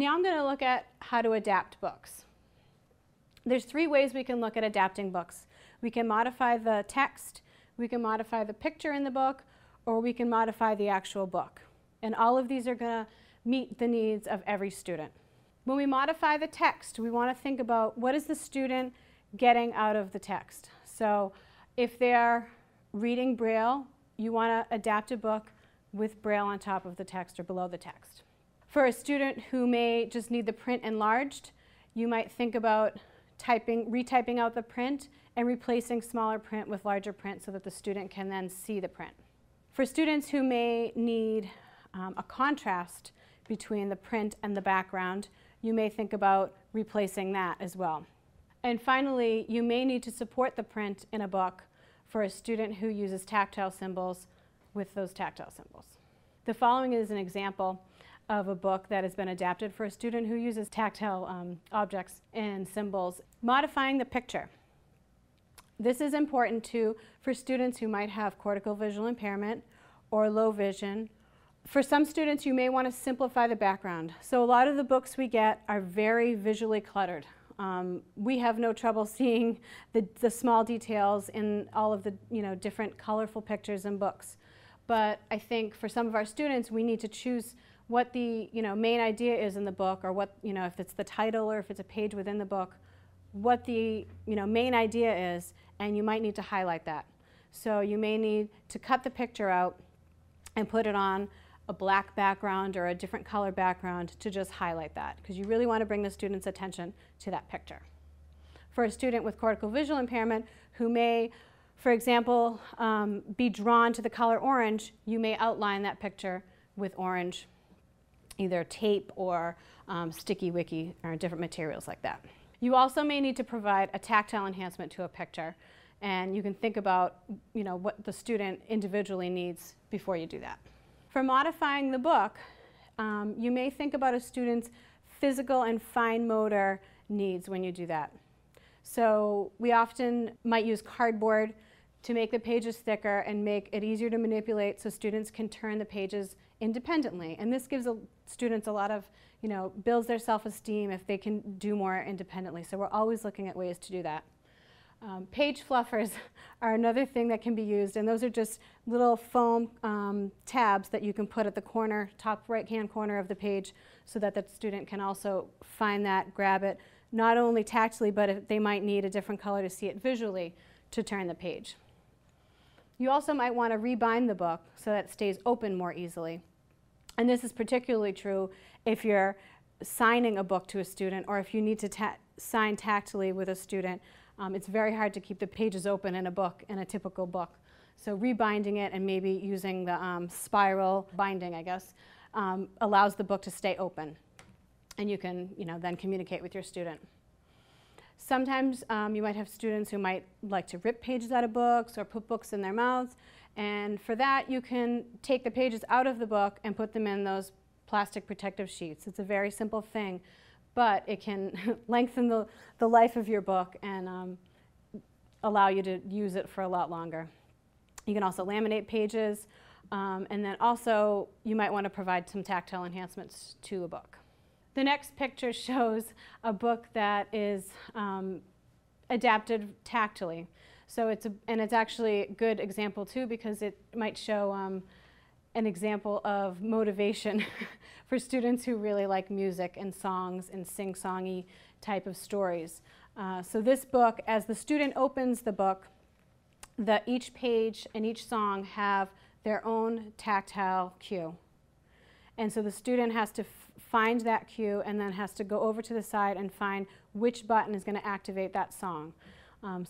Now I'm going to look at how to adapt books. There's three ways we can look at adapting books. We can modify the text, we can modify the picture in the book, or we can modify the actual book. And all of these are going to meet the needs of every student. When we modify the text, we want to think about what is the student getting out of the text. So if they're reading Braille, you want to adapt a book with Braille on top of the text or below the text. For a student who may just need the print enlarged, you might think about retyping out the print and replacing smaller print with larger print so that the student can then see the print. For students who may need a contrast between the print and the background, you may think about replacing that as well. And finally, you may need to support the print in a book for a student who uses tactile symbols with those tactile symbols. The following is an example of a book that has been adapted for a student who uses tactile objects and symbols. Modifying the picture. This is important too for students who might have cortical visual impairment or low vision. For some students, you may want to simplify the background. So a lot of the books we get are very visually cluttered. We have no trouble seeing the small details in all of the different colorful pictures in books. But I think for some of our students, we need to choose what the main idea is in the book, or what if it's the title or if it's a page within the book, what the main idea is, and you might need to highlight that. So you may need to cut the picture out and put it on a black background or a different color background to just highlight that, because you really want to bring the student's attention to that picture. For a student with cortical visual impairment who may, for example, be drawn to the color orange, you may outline that picture with orange, either tape or sticky wicky or different materials like that. You also may need to provide a tactile enhancement to a picture, and you can think about what the student individually needs before you do that. For modifying the book, you may think about a student's physical and fine motor needs when you do that. So we often might use cardboard to make the pages thicker and make it easier to manipulate so students can turn the pages independently. And this gives students a lot of, builds their self-esteem if they can do more independently. So we're always looking at ways to do that. Page fluffers are another thing that can be used, and those are just little foam tabs that you can put at the corner, top right-hand corner of the page, so that the student can also find that, grab it, not only tactily, but if they might need a different color to see it visually to turn the page. You also might want to rebind the book so that it stays open more easily. And this is particularly true if you're signing a book to a student, or if you need to sign tactily with a student. It's very hard to keep the pages open in a book, in a typical book. So rebinding it and maybe using the spiral binding, I guess, allows the book to stay open. And you can then communicate with your student. Sometimes you might have students who might like to rip pages out of books or put books in their mouths. And for that, you can take the pages out of the book and put them in those plastic protective sheets. It's a very simple thing, but it can lengthen the life of your book and allow you to use it for a lot longer. You can also laminate pages, and then also you might want to provide some tactile enhancements to a book. The next picture shows a book that is adapted tactily. So it's actually a good example too, because it might show an example of motivation for students who really like music and songs and sing-songy type of stories. So this book, as the student opens the book, each page and each song have their own tactile cue. And so the student has to find that cue and then has to go over to the side and find which button is going to activate that song.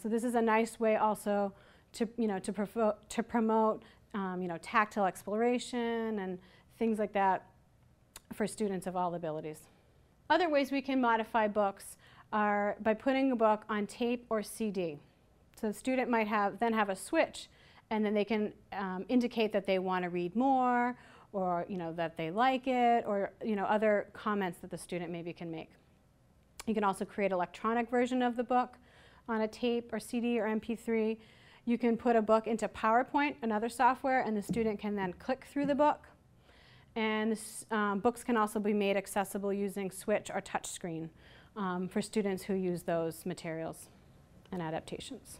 So this is a nice way also to promote tactile exploration and things like that for students of all abilities. Other ways we can modify books are by putting a book on tape or CD. So the student might then have a switch, and then they can indicate that they want to read more, or that they like it, or other comments that the student maybe can make. You can also create an electronic version of the book on a tape or CD or MP3. You can put a book into PowerPoint, another software, and the student can then click through the book. And books can also be made accessible using switch or touchscreen for students who use those materials and adaptations.